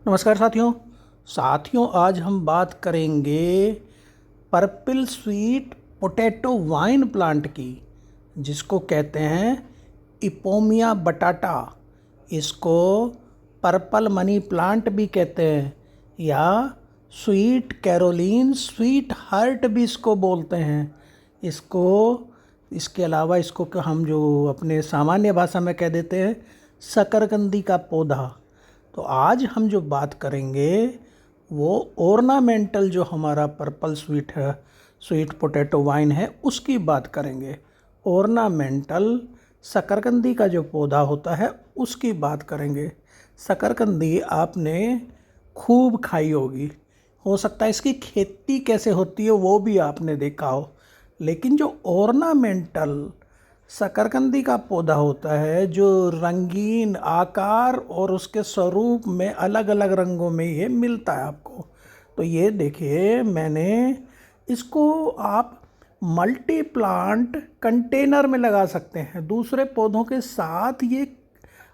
नमस्कार साथियों आज हम बात करेंगे purple sweet potato wine plant की, जिसको कहते हैं इपोमिया बटाटा। इसको पर्पल मनी प्लांट भी कहते हैं या स्वीट कैरोलिन स्वीट हार्ट भी इसको बोलते हैं। इसको इसके अलावा इसको हम जो अपने सामान्य भाषा में कह देते हैं शकरकंदी का पौधा। तो आज हम जो बात करेंगे वो ऑर्नामेंटल जो हमारा पर्पल स्वीट पोटैटो वाइन है उसकी बात करेंगे। ऑर्नामेंटल शकरकंदी का जो पौधा होता है उसकी बात करेंगे। शकरकंदी आपने खूब खाई होगी, हो सकता है इसकी खेती कैसे होती है वो भी आपने देखा हो, लेकिन जो ऑर्नामेंटल शकरकंदी का पौधा होता है जो रंगीन आकार और उसके स्वरूप में अलग अलग रंगों में ये मिलता है आपको। तो ये देखिए, मैंने इसको आप मल्टी प्लांट कंटेनर में लगा सकते हैं दूसरे पौधों के साथ। ये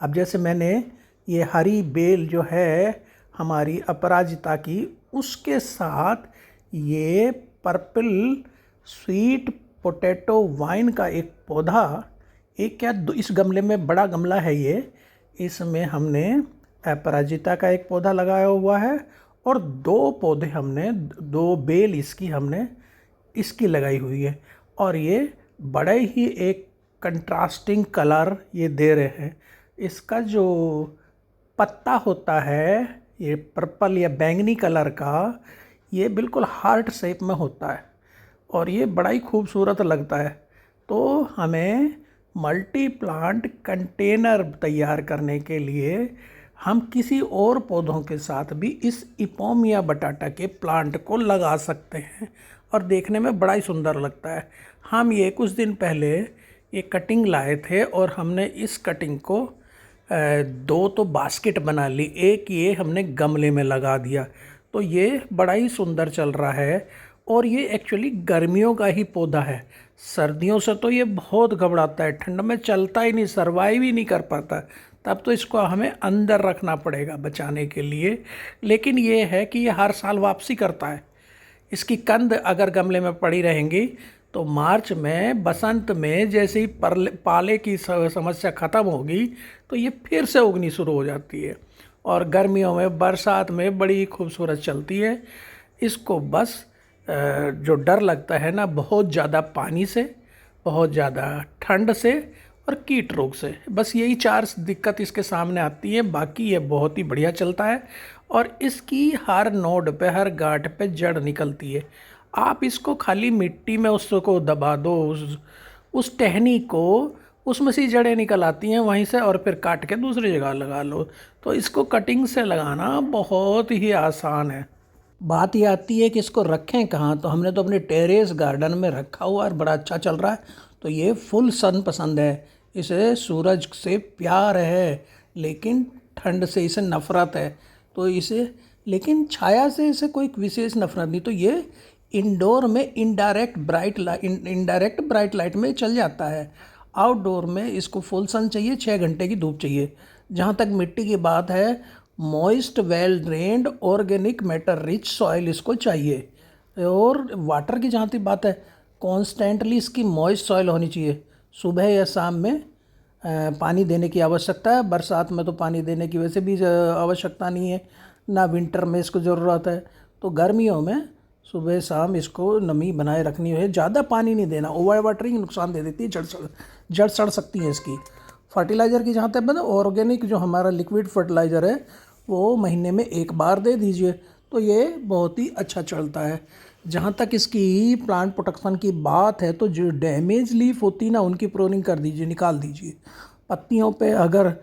अब जैसे मैंने ये हरी बेल जो है हमारी अपराजिता की, उसके साथ ये पर्पल स्वीट पोटैटो वाइन का एक पौधा, एक क्या इस गमले में बड़ा गमला है ये, इसमें हमने अपराजिता का एक पौधा लगाया हुआ है और दो पौधे हमने, दो बेल इसकी लगाई हुई है। और ये बड़े ही एक कंट्रास्टिंग कलर ये दे रहे हैं। इसका जो पत्ता होता है ये पर्पल या बैंगनी कलर का, ये बिल्कुल हार्ट शेप में होता है और ये बड़ा ही खूबसूरत लगता है। तो हमें मल्टी प्लांट कंटेनर तैयार करने के लिए हम किसी और पौधों के साथ भी इस इपोमिया बटाटा के प्लांट को लगा सकते हैं और देखने में बड़ा ही सुंदर लगता है। हम ये कुछ दिन पहले ये कटिंग लाए थे और हमने इस कटिंग को दो तो बास्केट बना ली, एक ये हमने गमले में लगा दिया। तो ये बड़ा ही सुंदर चल रहा है और ये एक्चुअली गर्मियों का ही पौधा है। सर्दियों से तो ये बहुत घबराता है, ठंड में चलता ही नहीं, सर्वाइव ही नहीं कर पाता, तब तो इसको हमें अंदर रखना पड़ेगा बचाने के लिए। लेकिन ये है कि ये हर साल वापसी करता है। इसकी कंद अगर गमले में पड़ी रहेंगी तो मार्च में, बसंत में जैसे ही पाले की समस्या ख़त्म होगी तो ये फिर से उगनी शुरू हो जाती है और गर्मियों में, बरसात में बड़ी खूबसूरत चलती है। इसको बस जो डर लगता है ना, बहुत ज़्यादा पानी से, बहुत ज़्यादा ठंड से और कीट रोग से, बस यही चार दिक्कत इसके सामने आती है। बाकी ये बहुत ही बढ़िया चलता है और इसकी हर नोड पे, हर गांठ पे जड़ निकलती है। आप इसको खाली मिट्टी में उसको दबा दो, उस टहनी को, उसमें से जड़ें निकल आती हैं वहीं से, और फिर काट के दूसरी जगह लगा लो। तो इसको कटिंग से लगाना बहुत ही आसान है। बात ये आती है कि इसको रखें कहाँ, तो हमने तो अपने टेरेस गार्डन में रखा हुआ और बड़ा अच्छा चल रहा है। तो ये फुल सन पसंद है, इसे सूरज से प्यार है लेकिन ठंड से इसे नफ़रत है। तो इसे, लेकिन छाया से इसे कोई विशेष नफ़रत नहीं। तो ये इंडोर में इनडायरेक्ट ब्राइट लाइट में चल जाता है। आउटडोर में इसको फुल सन चाहिए, 6 घंटे की धूप चाहिए। जहाँ तक मिट्टी की बात है, moist well drained organic matter rich soil इसको चाहिए। और वाटर की जहाँ तक बात है, कॉन्स्टेंटली इसकी मॉइस्ट सॉइल होनी चाहिए। सुबह या शाम में पानी देने की आवश्यकता है। बरसात में तो पानी देने की वैसे भी आवश्यकता नहीं है, ना विंटर में इसको ज़रूरत है। तो गर्मियों में सुबह शाम इसको नमी बनाए रखनी है, ज़्यादा पानी नहीं देना। ओवर वाटरिंग नुकसान दे देती है, जड़ सड़ सकती है इसकी। फर्टिलाइज़र की जहाँ तक बात है, ऑर्गेनिक जो हमारा लिक्विड फर्टिलाइज़र है वो महीने में एक बार दे दीजिए, तो ये बहुत ही अच्छा चलता है। जहाँ तक इसकी प्लांट प्रोटेक्शन की बात है, तो जो डैमेज लीफ होती है ना, उनकी प्रोनिंग कर दीजिए, निकाल दीजिए। पत्तियों पे अगर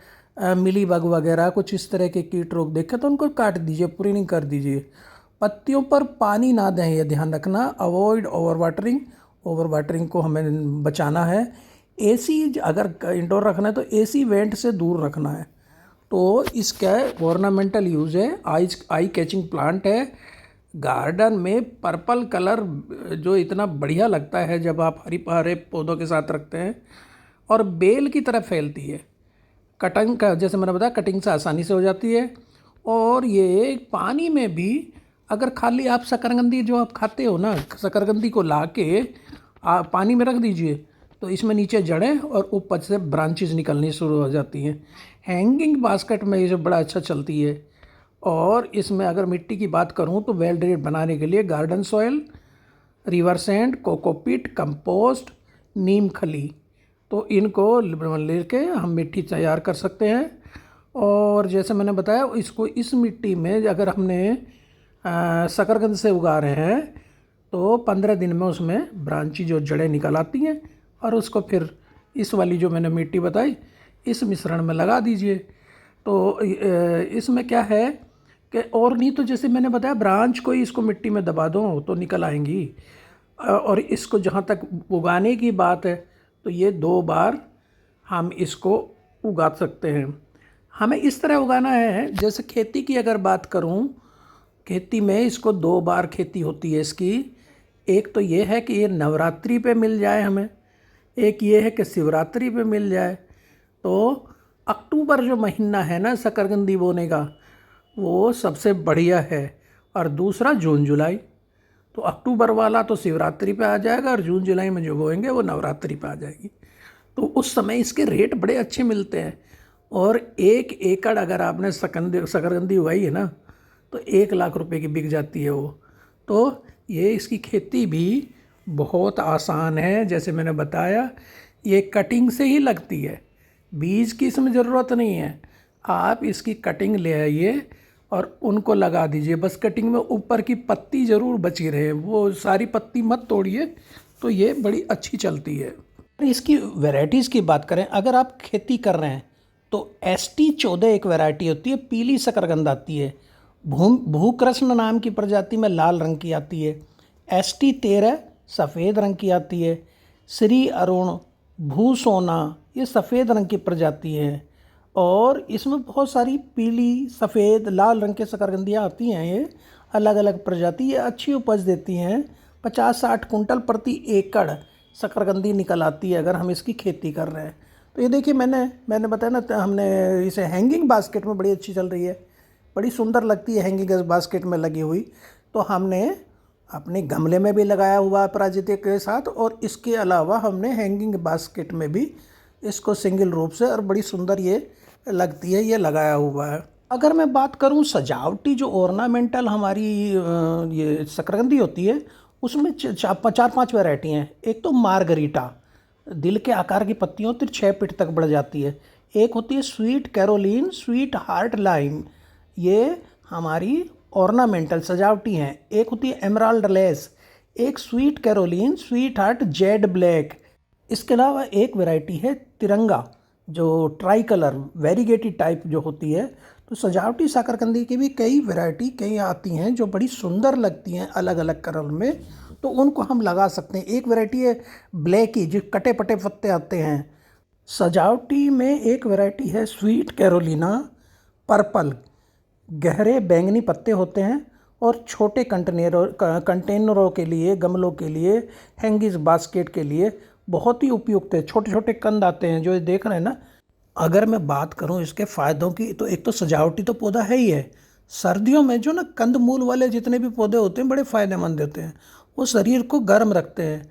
मिली बग वगैरह कुछ इस तरह के कीट रोग देखे तो उनको काट दीजिए, प्रूनिंग कर दीजिए। पत्तियों पर पानी ना दें, ये ध्यान रखना। अवॉइड ओवर वाटरिंग को हमें बचाना है। एसी अगर इंडोर रखना है तो एसी वेंट से दूर रखना है। तो इसका ऑर्नामेंटल यूज़ है, आई कैचिंग प्लांट है। गार्डन में पर्पल कलर जो इतना बढ़िया लगता है जब आप हरे पौधों के साथ रखते हैं, और बेल की तरह फैलती है। कटिंग का, जैसे मैंने बताया, कटिंग से आसानी से हो जाती है और ये पानी में भी, अगर खाली आप शकरकंदी जो आप खाते हो ना, शकरकंदी को ला के पानी में रख दीजिए तो इसमें नीचे जड़ें और ऊपर से ब्रांचेस निकलनी शुरू हो जाती हैं। हैंगिंग बास्केट में ये जो बड़ा अच्छा चलती है। और इसमें अगर मिट्टी की बात करूँ तो वेल ड्रेनेज बनाने के लिए garden soil, river sand, cocopeat, compost, नीम खली, तो इनको लेके हम मिट्टी तैयार कर सकते हैं। और जैसे मैंने बताया, इसको इस मिट्टी में अगर हमने शकरकंद से उगा रहे हैं तो 15 दिन में उसमें ब्रांची जो जड़ें निकल आती हैं और उसको फिर इस वाली जो मैंने मिट्टी बताई इस मिश्रण में लगा दीजिए। तो इसमें क्या है कि, और नहीं तो जैसे मैंने बताया ब्रांच को ही इसको मिट्टी में दबा दो तो निकल आएंगी। और इसको जहाँ तक उगाने की बात है तो ये 2 बार हम इसको उगा सकते हैं। हमें इस तरह उगाना है, जैसे खेती की अगर बात करूँ, खेती में इसको 2 बार खेती होती है इसकी। एक तो ये है कि ये नवरात्रि पे मिल जाए हमें, एक ये है कि शिवरात्रि पे मिल जाए। तो अक्टूबर जो महीना है ना शकरकंदी बोने का, वो सबसे बढ़िया है। और दूसरा जून जुलाई, तो अक्टूबर वाला तो शिवरात्रि पे आ जाएगा और जून जुलाई में जो बोएंगे वो नवरात्रि पे आ जाएगी। तो उस समय इसके रेट बड़े अच्छे मिलते हैं। और 1 एकड़ अगर आपने शकरकंदी उगाई है ना तो 1 लाख रुपए की बिक जाती है वो। तो ये इसकी खेती भी बहुत आसान है। जैसे मैंने बताया, ये कटिंग से ही लगती है, बीज की इसमें ज़रूरत नहीं है। आप इसकी कटिंग ले आइए और उनको लगा दीजिए। बस कटिंग में ऊपर की पत्ती ज़रूर बची रहे, वो सारी पत्ती मत तोड़िए, तो ये बड़ी अच्छी चलती है। इसकी वैरायटीज़ की बात करें, अगर आप खेती कर रहे हैं तो ST14 एक वैरायटी होती है, पीली शकरकंद आती है। भूकृष्ण नाम की प्रजाति में लाल रंग की आती है। ST13 सफ़ेद रंग की आती है। श्री अरुण, भूसोना, ये सफ़ेद रंग की प्रजाति है। और इसमें बहुत सारी पीली, सफ़ेद, लाल रंग के शकरकंदियाँ आती हैं। ये अलग अलग प्रजाति, ये अच्छी उपज देती हैं। 50-60 कुंटल प्रति एकड़ शकरकंदी निकल आती है अगर हम इसकी खेती कर रहे हैं। तो ये देखिए, मैंने बताया ना, हमने इसे हैंगिंग बास्केट में बड़ी अच्छी चल रही है, बड़ी सुंदर लगती है हैंगिंग बास्केट में लगी हुई। तो हमने अपने गमले में भी लगाया हुआ है प्राकृतिक के साथ, और इसके अलावा हमने हैंगिंग बास्केट में भी इसको सिंगल रूप से, और बड़ी सुंदर ये लगती है, ये लगाया हुआ है। अगर मैं बात करूं सजावटी जो ऑर्नामेंटल हमारी ये शकरकंदी होती है, उसमें 4-5 वैरायटी हैं। एक तो मार्गरीटा, दिल के आकार की पत्ती होती है, 6 फीट तक बढ़ जाती है। एक होती है sweet Caroline, sweet heart lime, ये हमारी ऑर्नामेंटल सजावटी हैं। एक होती है एमराल्ड लेस, एक sweet Caroline, sweet heart jade black. इसके अलावा एक वैरायटी है तिरंगा, जो ट्राई कलर वेरीगेटेड टाइप जो होती है। तो सजावटी शकरकंदी की भी कई वैरायटी कई आती हैं जो बड़ी सुंदर लगती हैं अलग अलग कलर में, तो उनको हम लगा सकते हैं। एक वैरायटी है ब्लैक की, जो कटे पटे पत्ते आते हैं। सजावटी में एक वैरायटी है स्वीट कैरोलिना पर्पल, गहरे बैंगनी पत्ते होते हैं और छोटे कंटेनरों के लिए, गमलों के लिए, हैंगिंग बास्केट के लिए बहुत ही उपयुक्त है। छोटे छोटे कंद आते हैं जो ये देख रहे हैं ना। अगर मैं बात करूं इसके फ़ायदों की, तो एक तो सजावटी तो पौधा है ही है। सर्दियों में जो ना कंद मूल वाले जितने भी पौधे होते हैं बड़े फ़ायदेमंद होते हैं, वो शरीर को गर्म रखते हैं।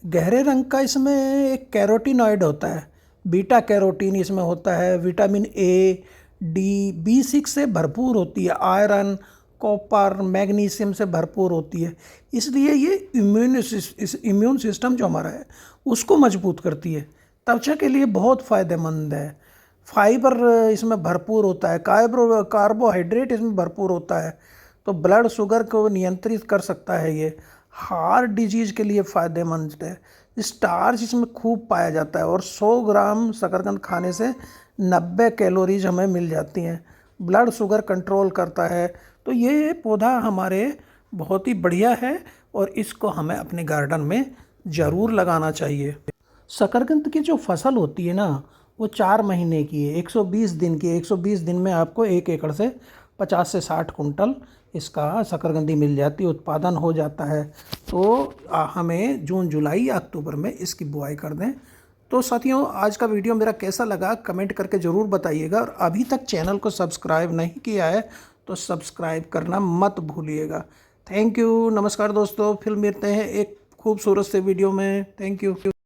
गहरे रंग का इसमें एक कैरोटीनॉइड होता है, बीटा कैरोटीन इसमें होता है। विटामिन ए, डी, B6 से भरपूर होती है। आयरन, कॉपर, मैग्नीशियम से भरपूर होती है। इसलिए ये इम्यून सिस्टम जो हमारा है उसको मजबूत करती है। त्वचा के लिए बहुत फ़ायदेमंद है। फाइबर इसमें भरपूर होता है, कार्बोहाइड्रेट इसमें भरपूर होता है, तो ब्लड शुगर को नियंत्रित कर सकता है। ये हार्ट डिजीज़ के लिए फ़ायदेमंद है। स्टार्च इसमें खूब पाया जाता है, और 100 ग्राम शकरकंद खाने से 90 कैलोरीज हमें मिल जाती हैं। ब्लड शुगर कंट्रोल करता है। तो ये पौधा हमारे बहुत ही बढ़िया है, और इसको हमें अपने गार्डन में ज़रूर लगाना चाहिए। शकरकंद की जो फसल होती है ना, वो 4 महीने की है, 120 दिन की। 120 दिन में आपको 1 एकड़ से 50 से 60 कुंटल इसका शकरकंदी मिल जाती है, उत्पादन हो जाता है। तो हमें जून, जुलाई या अक्टूबर में इसकी बुआई कर दें। तो साथियों, आज का वीडियो मेरा कैसा लगा कमेंट करके ज़रूर बताइएगा, और अभी तक चैनल को सब्सक्राइब नहीं किया है तो सब्सक्राइब करना मत भूलिएगा। थैंक यू, नमस्कार दोस्तों, फिर मिलते हैं एक खूबसूरत से वीडियो में। Thank you.